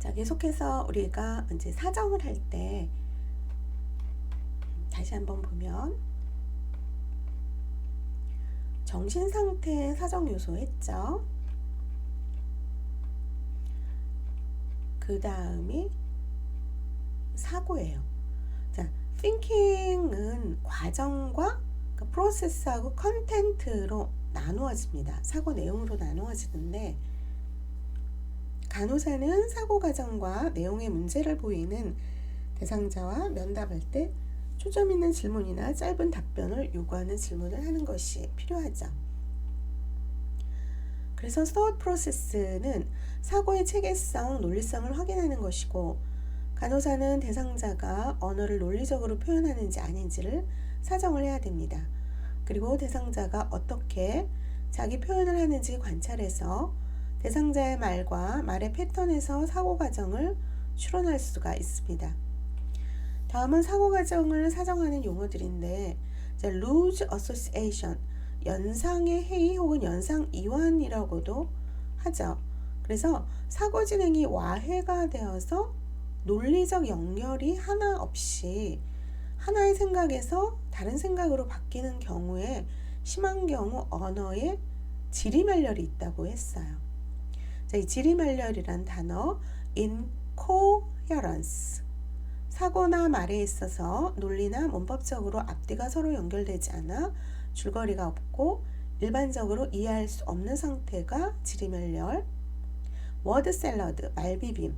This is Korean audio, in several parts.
자, 계속해서 우리가 이제 사정을 할 때 다시 한번 보면 정신상태 사정 요소 했죠. 그 다음이 사고예요. 자, thinking은 과정과 프로세스하고 컨텐트로 나누어집니다. 사고 내용으로 나누어지는데 간호사는 사고 과정과 내용의 문제를 보이는 대상자와 면담할 때 초점 있는 질문이나 짧은 답변을 요구하는 질문을 하는 것이 필요하죠. 그래서 thought process는 사고의 체계성, 논리성을 확인하는 것이고 간호사는 대상자가 언어를 논리적으로 표현하는지 아닌지를 사정을 해야 됩니다. 그리고 대상자가 어떻게 자기 표현을 하는지 관찰해서 대상자의 말과 말의 패턴에서 사고 과정을 추론할 수가 있습니다. 다음은 사고 과정을 사정하는 용어들인데 loose association, 연상의 해이 혹은 연상 이완이라고도 하죠. 그래서 사고 진행이 와해가 되어서 논리적 연결이 하나 없이 하나의 생각에서 다른 생각으로 바뀌는 경우에 심한 경우 언어에 지리멸렬이 있다고 했어요. 자, 이 지리멸렬이란 단어 incoherence, 사고나 말에 있어서 논리나 문법적으로 앞뒤가 서로 연결되지 않아 줄거리가 없고 일반적으로 이해할 수 없는 상태가 지리멸렬. 워드 샐러드, 말비빔,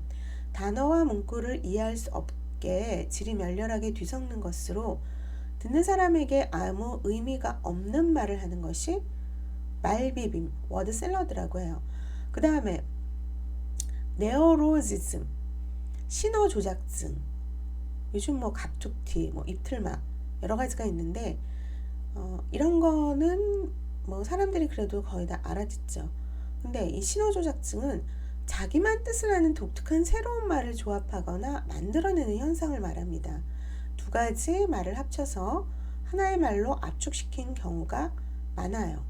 단어와 문구를 이해할 수 없게 지리멸렬하게 뒤섞는 것으로 듣는 사람에게 아무 의미가 없는 말을 하는 것이 말비빔, 워드 샐러드라고 해요. 그 다음에 네어로지즘, 신어 조작증, 요즘 갑툭튀, 입틀막 여러 가지가 있는데 이런 거는 사람들이 그래도 거의 다 알아듣죠. 근데 이 신어 조작증은 자기만 뜻을 아는 독특한 새로운 말을 조합하거나 만들어내는 현상을 말합니다. 두 가지 말을 합쳐서 하나의 말로 압축시킨 경우가 많아요.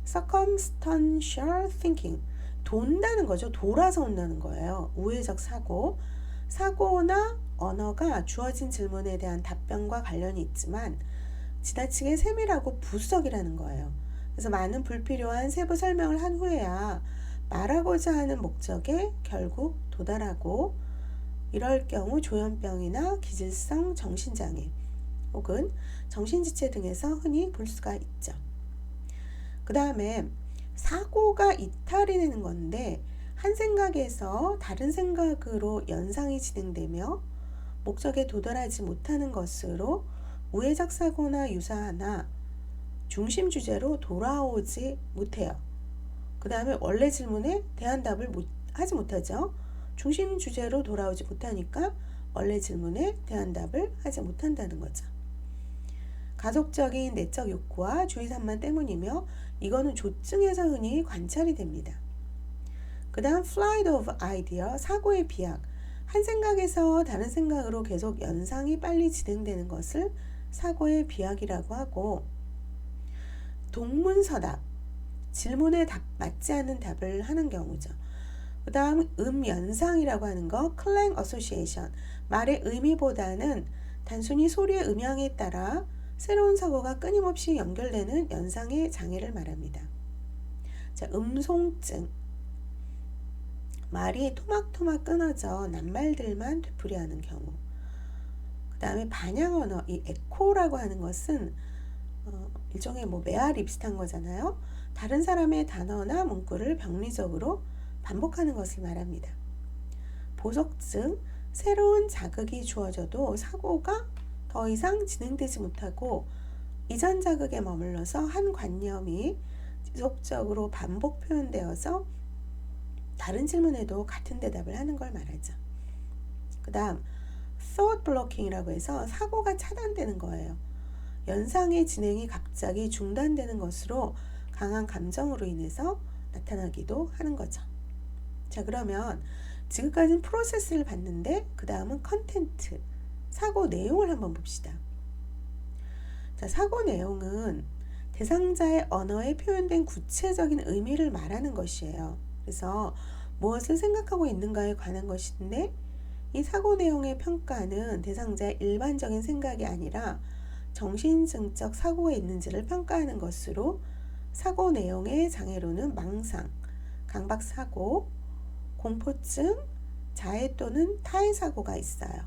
circumstantial thinking, 돈다는 거죠. 돌아서 온다는 거예요. 우회적 사고. 사고나 언어가 주어진 질문에 대한 답변과 관련이 있지만 지나치게 세밀하고 부수적이라는 거예요. 그래서 많은 불필요한 세부 설명을 한 후에야 말하고자 하는 목적에 결국 도달하고, 이럴 경우 조현병이나 기질성 정신장애 혹은 정신지체 등에서 흔히 볼 수가 있죠. 그 다음에 사고가 이탈이 되는 건데 한 생각에서 다른 생각으로 연상이 진행되며 목적에 도달하지 못하는 것으로 우회적 사고나 유사하나 중심 주제로 돌아오지 못해요. 그 다음에 원래 질문에 대안답을 하지 못하죠. 중심 주제로 돌아오지 못하니까 원래 질문에 대안답을 하지 못한다는 거죠. 가속적인 내적 욕구와 주의 산만 때문이며 이거는 조증에서 흔히 관찰이 됩니다. 그 다음 flight of idea, 사고의 비약, 한 생각에서 다른 생각으로 계속 연상이 빨리 진행되는 것을 사고의 비약이라고 하고, 동문서답, 질문에 맞지 않는 답을 하는 경우죠. 그 다음 연상이라고 하는 거 clang association, 말의 의미보다는 단순히 소리의 음향에 따라 새로운 사고가 끊임없이 연결되는 연상의 장애를 말합니다. 자, 음송증, 말이 토막토막 끊어져 낱말들만 되풀이하는 경우. 그 다음에 반향언어, 이 에코라고 하는 것은 일종의 메아리 비슷한 거잖아요. 다른 사람의 단어나 문구를 병리적으로 반복하는 것을 말합니다. 보석증, 새로운 자극이 주어져도 사고가 더 이상 진행되지 못하고 이전 자극에 머물러서 한 관념이 지속적으로 반복 표현되어서 다른 질문에도 같은 대답을 하는 걸 말하죠. 그 다음 thought blocking이라고 해서 사고가 차단되는 거예요. 연상의 진행이 갑자기 중단되는 것으로 강한 감정으로 인해서 나타나기도 하는 거죠. 자, 그러면 지금까지는 프로세스를 봤는데 그 다음은 컨텐트, 사고 내용을 한번 봅시다. 자, 사고 내용은 대상자의 언어에 표현된 구체적인 의미를 말하는 것이에요. 그래서 무엇을 생각하고 있는가에 관한 것인데 이 사고 내용의 평가는 대상자의 일반적인 생각이 아니라 정신증적 사고가 있는지를 평가하는 것으로 사고 내용의 장애로는 망상, 강박사고, 공포증, 자해 또는 타해 사고가 있어요.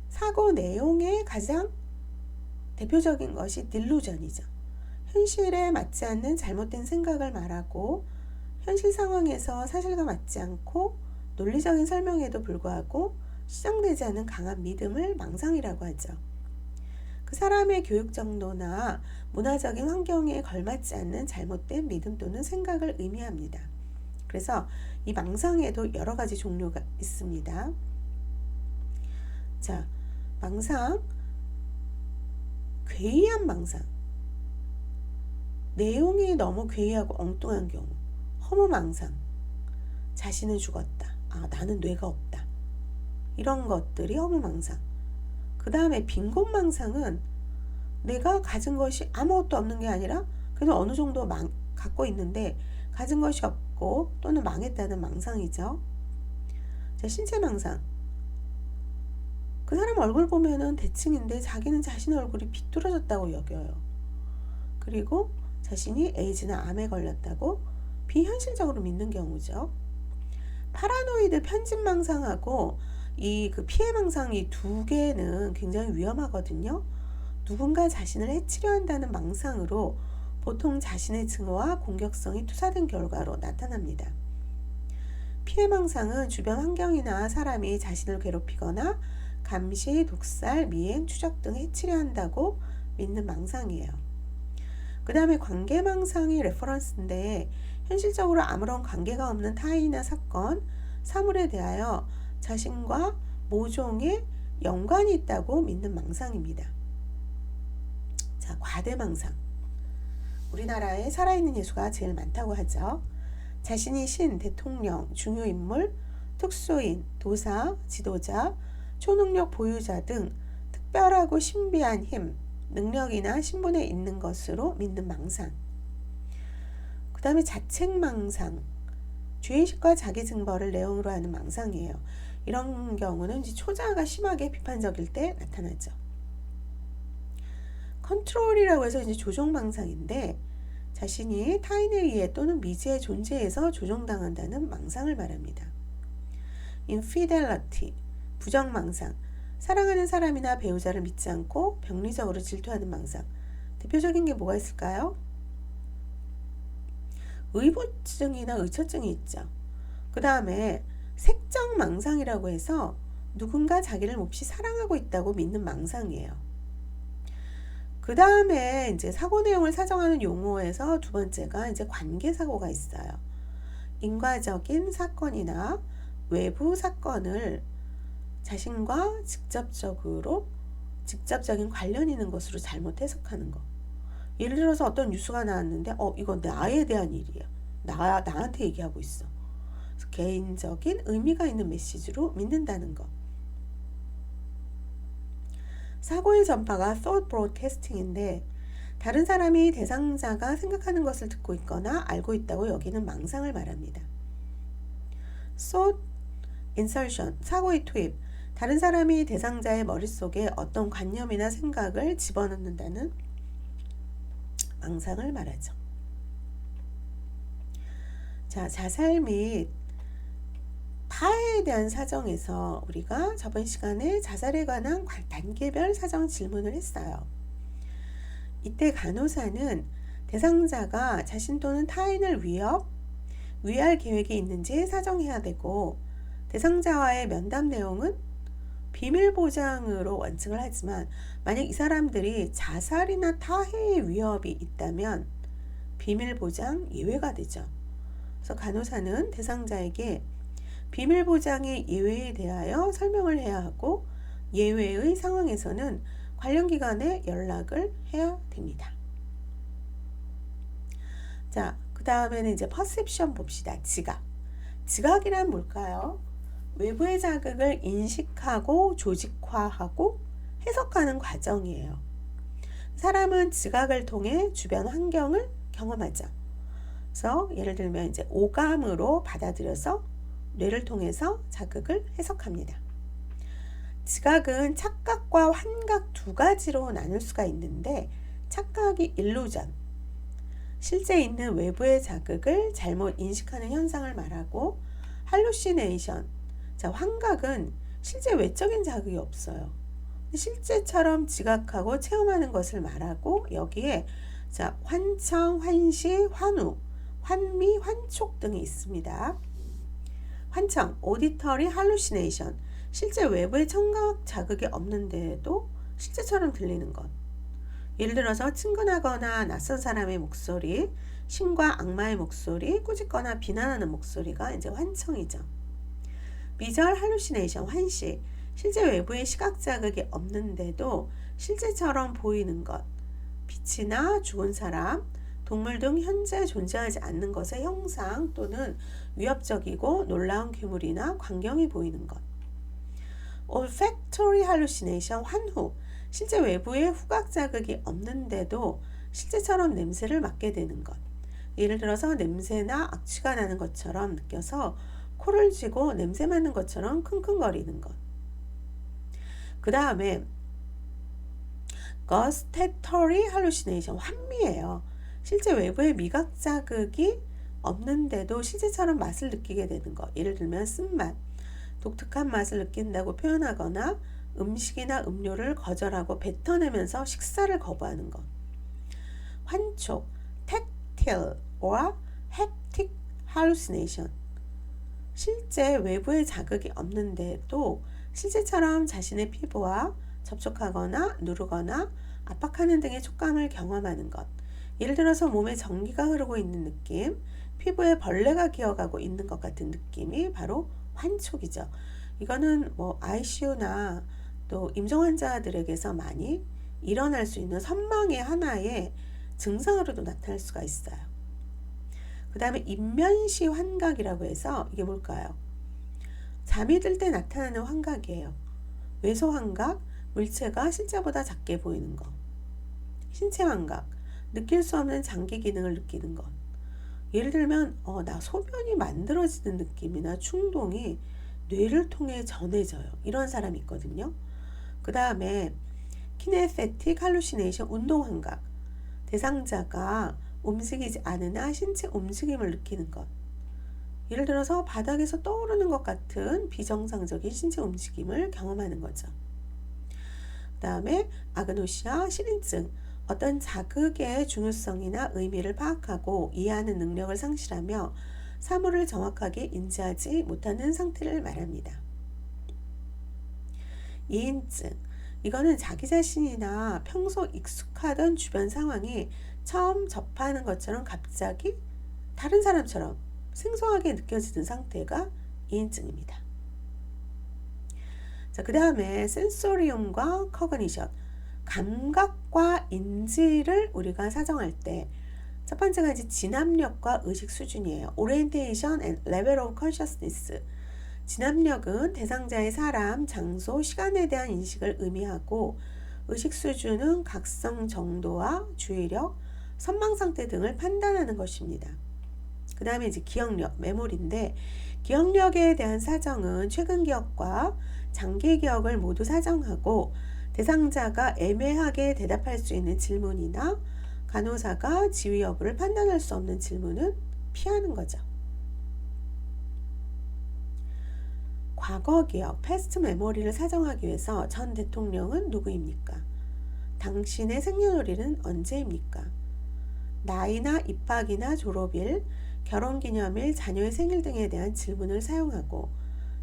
사고 내용의 가장 대표적인 것이 딜루전이죠. 현실에 맞지 않는 잘못된 생각을 말하고 현실 상황에서 사실과 맞지 않고 논리적인 설명에도 불구하고 수정되지 않은 강한 믿음을 망상이라고 하죠. 그 사람의 교육 정도나 문화적인 환경에 걸맞지 않는 잘못된 믿음 또는 생각을 의미합니다. 그래서 이 망상에도 여러 가지 종류가 있습니다. 자, 망상, 괴이한 망상. 내용이 너무 괴이하고 엉뚱한 경우. 허무망상. 자신은 죽었다. 나는 뇌가 없다. 이런 것들이 허무망상. 그 다음에 빈곤망상은 내가 가진 것이 아무것도 없는 게 아니라 그래도 어느 정도 갖고 있는데 가진 것이 없고 또는 망했다는 망상이죠. 자, 신체망상. 그 사람 얼굴 보면은 대칭인데 자기는 자신의 얼굴이 비뚤어졌다고 여겨요. 그리고 자신이 에이즈나 암에 걸렸다고 비현실적으로 믿는 경우죠. 파라노이드 편집망상하고 이 피해망상 이 두 개는 굉장히 위험하거든요. 누군가 자신을 해치려 한다는 망상으로 보통 자신의 증오와 공격성이 투사된 결과로 나타납니다. 피해망상은 주변 환경이나 사람이 자신을 괴롭히거나 감시, 독살, 미행, 추적 등 해치려 한다고 믿는 망상이에요. 그 다음에 관계망상이 레퍼런스인데 현실적으로 아무런 관계가 없는 타인이나 사건, 사물에 대하여 자신과 모종의 연관이 있다고 믿는 망상입니다. 자, 과대망상. 우리나라에 살아있는 예수가 제일 많다고 하죠. 자신이 신, 대통령, 중요인물, 특수인, 도사, 지도자, 초능력 보유자 등 특별하고 신비한 힘, 능력이나 신분에 있는 것으로 믿는 망상. 그 다음에 자책망상. 죄의식과 자기증벌을 내용으로 하는 망상이에요. 이런 경우는 초자아가 심하게 비판적일 때 나타나죠. 컨트롤이라고 해서 조종망상인데 자신이 타인에 의해 또는 미지의 존재에서 조종당한다는 망상을 말합니다. infidelity, 부정망상. 사랑하는 사람이나 배우자를 믿지 않고 병리적으로 질투하는 망상. 대표적인 게 뭐가 있을까요? 의부증이나 의처증이 있죠. 그 다음에 색정망상이라고 해서 누군가 자기를 몹시 사랑하고 있다고 믿는 망상이에요. 그 다음에 사고 내용을 사정하는 용어에서 두 번째가 관계사고가 있어요. 인과적인 사건이나 외부 사건을 자신과 직접적인 관련 있는 것으로 잘못 해석하는 거. 예를 들어서 어떤 뉴스가 나왔는데 이건 나에 대한 일이야. 나한테 얘기하고 있어. 그래서 개인적인 의미가 있는 메시지로 믿는다는 거. 사고의 전파가 thought broadcasting인데 다른 사람이 대상자가 생각하는 것을 듣고 있거나 알고 있다고 여기는 망상을 말합니다. thought insertion, 사고의 투입. 다른 사람이 대상자의 머릿속에 어떤 관념이나 생각을 집어넣는다는 망상을 말하죠. 자, 자살 및 타해에 대한 사정에서 우리가 저번 시간에 자살에 관한 단계별 사정 질문을 했어요. 이때 간호사는 대상자가 자신 또는 타인을 위할 계획이 있는지 사정해야 되고 대상자와의 면담 내용은 비밀 보장으로 원칙을 하지만 만약 이 사람들이 자살이나 타해의 위협이 있다면 비밀 보장 예외가 되죠. 그래서 간호사는 대상자에게 비밀 보장의 예외에 대하여 설명을 해야 하고 예외의 상황에서는 관련 기관에 연락을 해야 됩니다. 자, 그 다음에는 퍼셉션 봅시다. 지각이란 뭘까요? 외부의 자극을 인식하고 조직화하고 해석하는 과정이에요. 사람은 지각을 통해 주변 환경을 경험하죠. 그래서 예를 들면 이제 오감으로 받아들여서 뇌를 통해서 자극을 해석합니다. 지각은 착각과 환각 두 가지로 나눌 수가 있는데, 착각이 일루전, 실제 있는 외부의 자극을 잘못 인식하는 현상을 말하고, 할루시네이션, 자, 환각은 실제 외적인 자극이 없어요. 실제처럼 지각하고 체험하는 것을 말하고, 여기에 자, 환청, 환시, 환우, 환미, 환촉 등이 있습니다. 환청, 오디터리 할루시네이션, 실제 외부의 청각 자극이 없는데도 실제처럼 들리는 것. 예를 들어서 친근하거나 낯선 사람의 목소리, 신과 악마의 목소리, 꾸짖거나 비난하는 목소리가 이제 환청이죠. 비주얼 할루시네이션, 환시, 실제 외부의 시각 자극이 없는데도 실제처럼 보이는 것, 빛이나 죽은 사람, 동물 등 현재 존재하지 않는 것의 형상 또는 위협적이고 놀라운 괴물이나 광경이 보이는 것. olfactory hallucination, 환후, 실제 외부의 후각 자극이 없는데도 실제처럼 냄새를 맡게 되는 것. 예를 들어서 냄새나 악취가 나는 것처럼 느껴서 코를 쥐고 냄새 맡는 것처럼 킁킁거리는 것. 그 다음에 gustatory hallucination, 환미예요. 실제 외부의 미각 자극이 없는데도 실제처럼 맛을 느끼게 되는 것. 예를 들면 쓴맛, 독특한 맛을 느낀다고 표현하거나 음식이나 음료를 거절하고 뱉어내면서 식사를 거부하는 것. 환촉, tactile or haptic hallucination, 실제 외부의 자극이 없는데도 실제처럼 자신의 피부와 접촉하거나 누르거나 압박하는 등의 촉감을 경험하는 것. 예를 들어서 몸에 전기가 흐르고 있는 느낌, 피부에 벌레가 기어가고 있는 것 같은 느낌이 바로 환촉이죠. 이거는 뭐 ICU나 또 임종 환자들에게서 많이 일어날 수 있는 선망의 하나의 증상으로도 나타날 수가 있어요. 그 다음에 인면시 환각이라고 해서 이게 뭘까요? 잠이 들 때 나타나는 환각이에요. 외소 환각, 물체가 실제보다 작게 보이는 것. 신체 환각, 느낄 수 없는 장기 기능을 느끼는 것. 예를 들면 나 소변이 만들어지는 느낌이나 충동이 뇌를 통해 전해져요. 이런 사람이 있거든요. 그 다음에 키네세틱 할루시네이션, 운동 환각, 대상자가 움직이지 않으나 신체 움직임을 느끼는 것. 예를 들어서 바닥에서 떠오르는 것 같은 비정상적인 신체 움직임을 경험하는 거죠. 그 다음에 아그노시아, 실인증, 어떤 자극의 중요성이나 의미를 파악하고 이해하는 능력을 상실하며 사물을 정확하게 인지하지 못하는 상태를 말합니다. 이인증, 이거는 자기 자신이나 평소 익숙하던 주변 상황이 처음 접하는 것처럼 갑자기 다른 사람처럼 생소하게 느껴지는 상태가 이인증입니다. 자, 그 다음에 센소리움과 커그니션, 감각과 인지를 우리가 사정할 때 첫 번째가 이제 진압력과 의식 수준이에요. Orientation and Level of Consciousness. 진압력은 대상자의 사람, 장소, 시간에 대한 인식을 의미하고, 의식 수준은 각성 정도와 주의력, 선망 상태 등을 판단하는 것입니다. 그 다음에 이제 기억력, 메모리인데, 기억력에 대한 사정은 최근 기억과 장기 기억을 모두 사정하고, 대상자가 애매하게 대답할 수 있는 질문이나 간호사가 지위 여부를 판단할 수 없는 질문은 피하는 거죠. 과거 기억, 패스트 메모리를 사정하기 위해서 전 대통령은 누구입니까? 당신의 생년월일은 언제입니까? 나이나 입학이나 졸업일, 결혼기념일, 자녀의 생일 등에 대한 질문을 사용하고,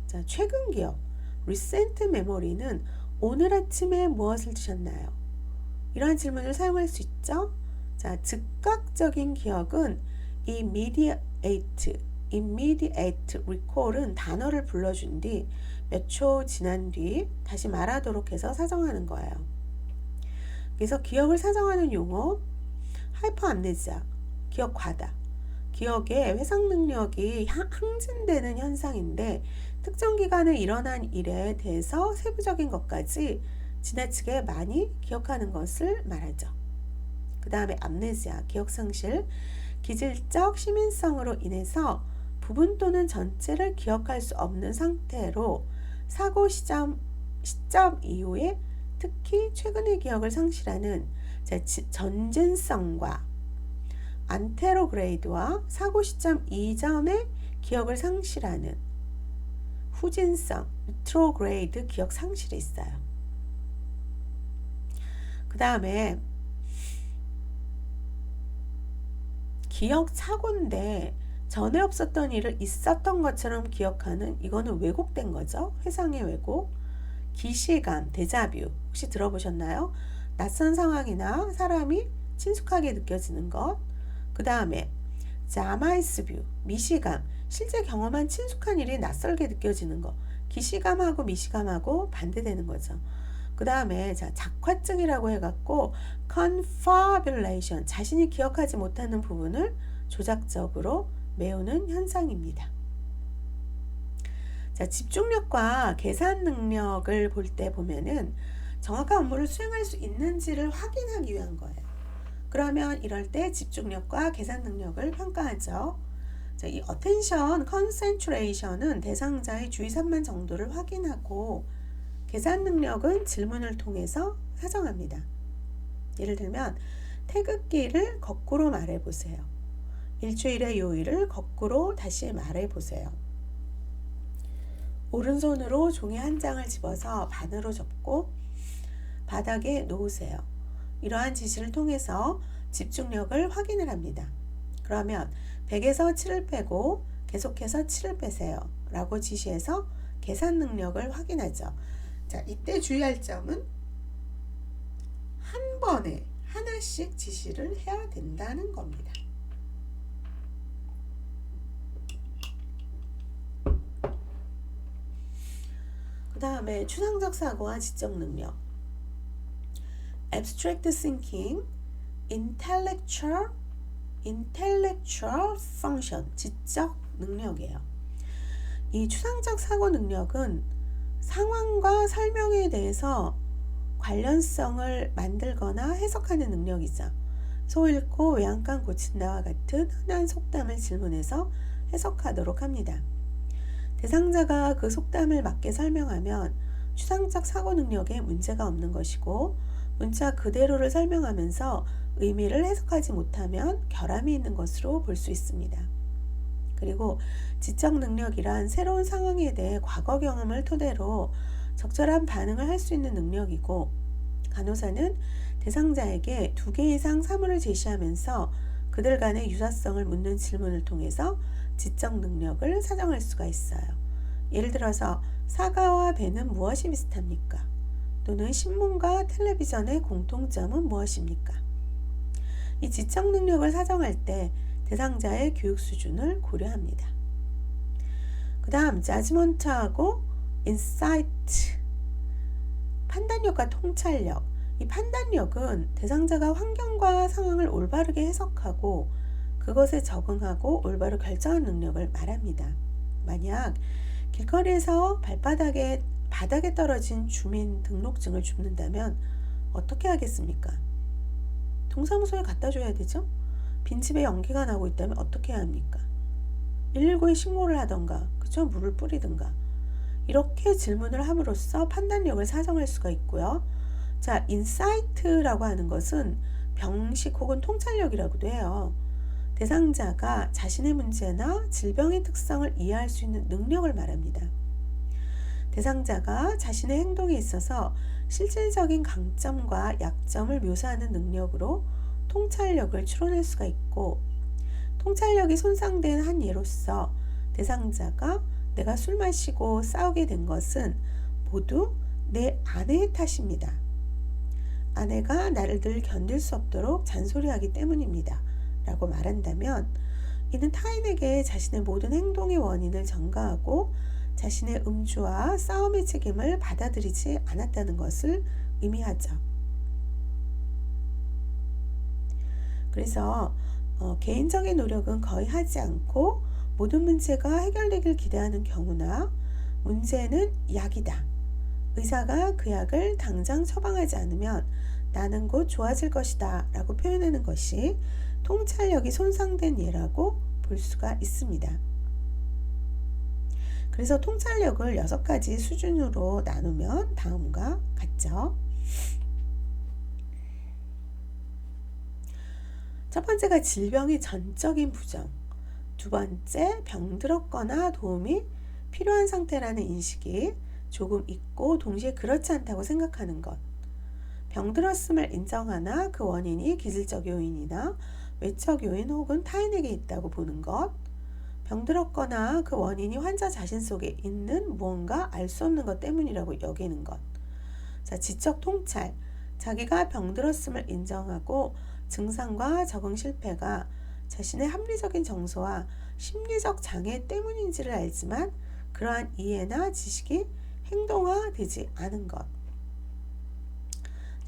자, 최근 기억, recent memory는 오늘 아침에 무엇을 드셨나요? 이러한 질문을 사용할 수 있죠. 자, 즉각적인 기억은 immediate recall은 단어를 불러준 뒤 몇 초 지난 뒤 다시 말하도록 해서 사정하는 거예요. 그래서 기억을 사정하는 용어, 하이퍼암네시아, 기억 과다. 기억의 회상 능력이 항진되는 현상인데, 특정 기간에 일어난 일에 대해서 세부적인 것까지 지나치게 많이 기억하는 것을 말하죠. 그 다음에 암네시아, 기억상실, 기질적 시민성으로 인해서 부분 또는 전체를 기억할 수 없는 상태로 사고 시점 이후에 특히 최근의 기억을 상실하는 전진성과 안테로그레이드와 사고 시점 이전의 기억을 상실하는 후진성, 리트로그레이드 기억 상실이 있어요. 그 다음에 기억 착오인데 전에 없었던 일을 있었던 것처럼 기억하는, 이거는 왜곡된 거죠. 회상의 왜곡. 기시감, 데자뷰 혹시 들어보셨나요? 낯선 상황이나 사람이 친숙하게 느껴지는 것. 그 다음에 자마이스뷰, 미시감, 실제 경험한 친숙한 일이 낯설게 느껴지는 것. 기시감하고 미시감하고 반대되는 거죠. 그 다음에 작화증이라고 해갖고 confabulation, 자신이 기억하지 못하는 부분을 조작적으로 메우는 현상입니다. 집중력과 계산 능력을 볼 때 보면은 정확한 업무를 수행할 수 있는지를 확인하기 위한 거예요. 그러면 이럴 때 집중력과 계산 능력을 평가하죠. 이 attention, concentration은 대상자의 주의 산만 정도를 확인하고, 계산 능력은 질문을 통해서 사정합니다. 예를 들면 태극기를 거꾸로 말해보세요. 일주일의 요일을 거꾸로 다시 말해보세요. 오른손으로 종이 한 장을 집어서 반으로 접고 바닥에 놓으세요. 이러한 지시를 통해서 집중력을 확인을 합니다. 그러면 100에서 7을 빼고 계속해서 7을 빼세요 라고 지시해서 계산 능력을 확인하죠. 이때 주의할 점은 한 번에 하나씩 지시를 해야 된다는 겁니다. 그 다음에 추상적 사고와 지적 능력. abstract thinking, intellectual function, 지적 능력이에요. 이 추상적 사고 능력은 상황과 설명에 대해서 관련성을 만들거나 해석하는 능력이죠. 소 읽고 외양간 고친다와 같은 흔한 속담을 질문해서 해석하도록 합니다. 대상자가 그 속담을 맞게 설명하면 추상적 사고 능력에 문제가 없는 것이고, 문자 그대로를 설명하면서 의미를 해석하지 못하면 결함이 있는 것으로 볼 수 있습니다. 그리고 지적 능력이란 새로운 상황에 대해 과거 경험을 토대로 적절한 반응을 할 수 있는 능력이고, 간호사는 대상자에게 2개 이상 사물을 제시하면서 그들 간의 유사성을 묻는 질문을 통해서 지적 능력을 사정할 수가 있어요. 예를 들어서 사과와 배는 무엇이 비슷합니까? 또는 신문과 텔레비전의 공통점은 무엇입니까? 이 지적 능력을 사정할 때 대상자의 교육 수준을 고려합니다. 그 다음 judgment하고 insight, 판단력과 통찰력. 이 판단력은 대상자가 환경과 상황을 올바르게 해석하고 그것에 적응하고 올바로 결정하는 능력을 말합니다. 만약 길거리에서 바닥에 떨어진 주민등록증을 줍는다면 어떻게 하겠습니까? 동사무소에 갖다 줘야 되죠? 빈집에 연기가 나고 있다면 어떻게 해야 합니까? 119에 신고를 하던가, 그쵸? 물을 뿌리든가. 이렇게 질문을 함으로써 판단력을 사정할 수가 있고요. 인사이트라고 하는 것은 병식 혹은 통찰력이라고도 해요. 대상자가 자신의 문제나 질병의 특성을 이해할 수 있는 능력을 말합니다. 대상자가 자신의 행동에 있어서 실질적인 강점과 약점을 묘사하는 능력으로 통찰력을 추론할 수가 있고, 통찰력이 손상된 한 예로서 대상자가 내가 술 마시고 싸우게 된 것은 모두 내 아내의 탓입니다. 아내가 나를 늘 견딜 수 없도록 잔소리하기 때문입니다 라고 말한다면, 이는 타인에게 자신의 모든 행동의 원인을 전가하고 자신의 음주와 싸움의 책임을 받아들이지 않았다는 것을 의미하죠. 그래서 개인적인 노력은 거의 하지 않고 모든 문제가 해결되길 기대하는 경우나, 문제는 약이다, 의사가 그 약을 당장 처방하지 않으면 나는 곧 좋아질 것이다 라고 표현하는 것이 통찰력이 손상된 예라고 볼 수가 있습니다. 그래서 통찰력을 6가지 수준으로 나누면 다음과 같죠. 첫 번째가 질병의 전적인 부정, 두 번째 병들었거나 도움이 필요한 상태라는 인식이 조금 있고 동시에 그렇지 않다고 생각하는 것, 병들었음을 인정하나 그 원인이 기질적 요인이나 외적 요인 혹은 타인에게 있다고 보는 것, 병들었거나 그 원인이 환자 자신 속에 있는 무언가 알 수 없는 것 때문이라고 여기는 것. 자, 지적 통찰, 자기가 병들었음을 인정하고 증상과 적응 실패가 자신의 합리적인 정서와 심리적 장애 때문인지를 알지만 그러한 이해나 지식이 행동화되지 않은 것.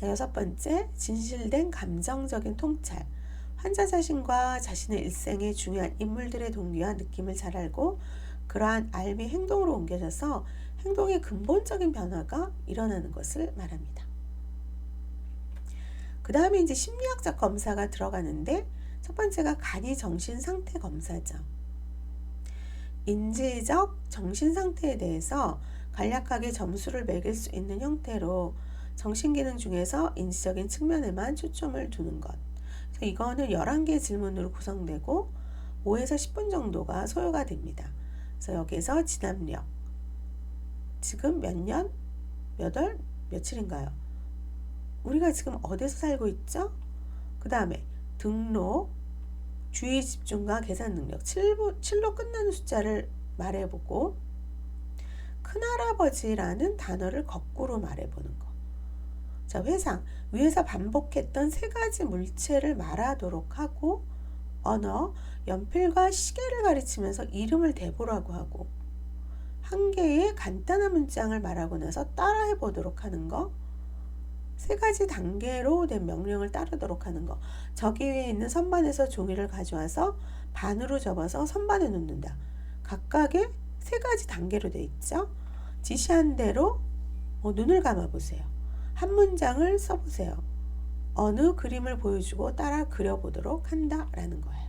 자, 6번째, 진실된 감정적인 통찰. 환자 자신과 자신의 일생의 중요한 인물들의 동기와 느낌을 잘 알고 그러한 알미 행동으로 옮겨져서 행동의 근본적인 변화가 일어나는 것을 말합니다. 그 다음에 이제 심리학적 검사가 들어가는데 첫 번째가 간이 정신 상태 검사죠. 인지적 정신 상태에 대해서 간략하게 점수를 매길 수 있는 형태로 정신기능 중에서 인지적인 측면에만 초점을 두는 것. 이거는 11개의 질문으로 구성되고 5에서 10분 정도가 소요가 됩니다. 그래서 여기서 진압력, 지금 몇 년, 몇 월, 며칠인가요? 우리가 지금 어디서 살고 있죠? 그 다음에 등록, 주의 집중과 계산 능력, 7로 끝나는 숫자를 말해보고 큰할아버지라는 단어를 거꾸로 말해보는 거. 자, 회상, 위에서 반복했던 3가지 물체를 말하도록 하고 언어, 연필과 시계를 가르치면서 이름을 대보라고 하고 한 개의 간단한 문장을 말하고 나서 따라해 보도록 하는 거, 3가지 단계로 된 명령을 따르도록 하는 거. 저기 위에 있는 선반에서 종이를 가져와서 반으로 접어서 선반에 놓는다. 각각의 3가지 단계로 되어 있죠. 지시한 대로 눈을 감아 보세요. 한 문장을 써보세요. 어느 그림을 보여주고 따라 그려보도록 한다라는 거예요.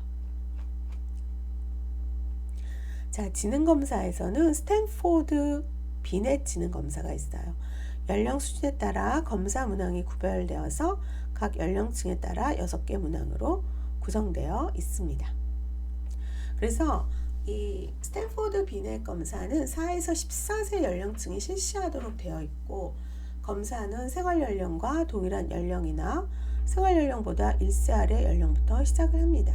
자, 지능검사에서는 스탠포드 비넷 지능검사가 있어요. 연령 수준에 따라 검사 문항이 구별되어서 각 연령층에 따라 6개 문항으로 구성되어 있습니다. 그래서 이 스탠포드 비넷 검사는 4에서 14세 연령층이 실시하도록 되어 있고 검사는 생활연령과 동일한 연령이나 생활연령보다 1세 아래 연령부터 시작을 합니다.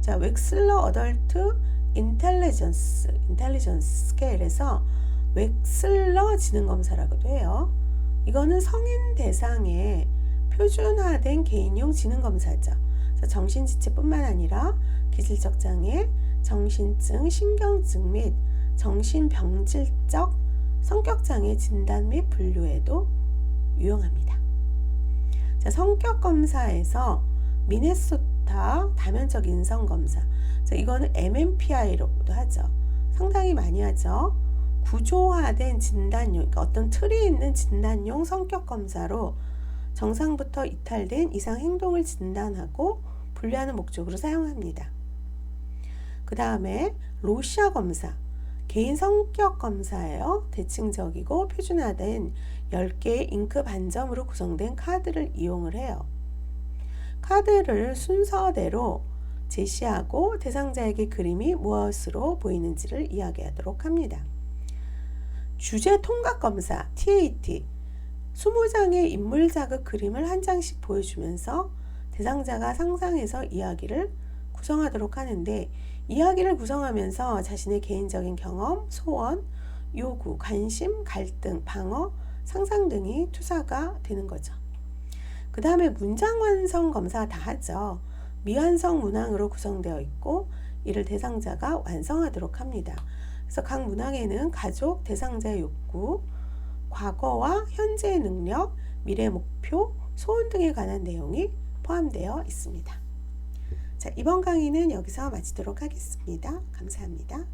자, 웩슬러 어덜트 인텔리전스 스케일에서 웩슬러 지능검사라고도 해요. 이거는 성인 대상의 표준화된 개인용 지능검사죠. 정신지체뿐만 아니라 기질적 장애, 정신증, 신경증 및 정신병질적 성격장애 진단 및 분류에도 유용합니다. 자, 성격검사에서 미네소타 다면적 인성검사, 자, 이거는 MMPI로도 하죠. 상당히 많이 하죠. 구조화된 진단용, 그러니까 어떤 틀이 있는 진단용 성격검사로 정상부터 이탈된 이상 행동을 진단하고 분류하는 목적으로 사용합니다. 그 다음에 로시아 검사, 개인 성격 검사예요. 대칭적이고 표준화된 10개의 잉크 반점으로 구성된 카드를 이용을 해요. 카드를 순서대로 제시하고 대상자에게 그림이 무엇으로 보이는지를 이야기하도록 합니다. 주제 통각 검사 TAT, 20장의 인물 자극 그림을 한 장씩 보여주면서 대상자가 상상해서 이야기를 구성하도록 하는데, 이야기를 구성하면서 자신의 개인적인 경험, 소원, 요구, 관심, 갈등, 방어, 상상 등이 투사가 되는 거죠. 그 다음에 문장 완성 검사 다 하죠. 미완성 문항으로 구성되어 있고 이를 대상자가 완성하도록 합니다. 그래서 각 문항에는 가족, 대상자의 욕구, 과거와 현재의 능력, 미래 목표, 소원 등에 관한 내용이 포함되어 있습니다. 자, 이번 강의는 여기서 마치도록 하겠습니다. 감사합니다.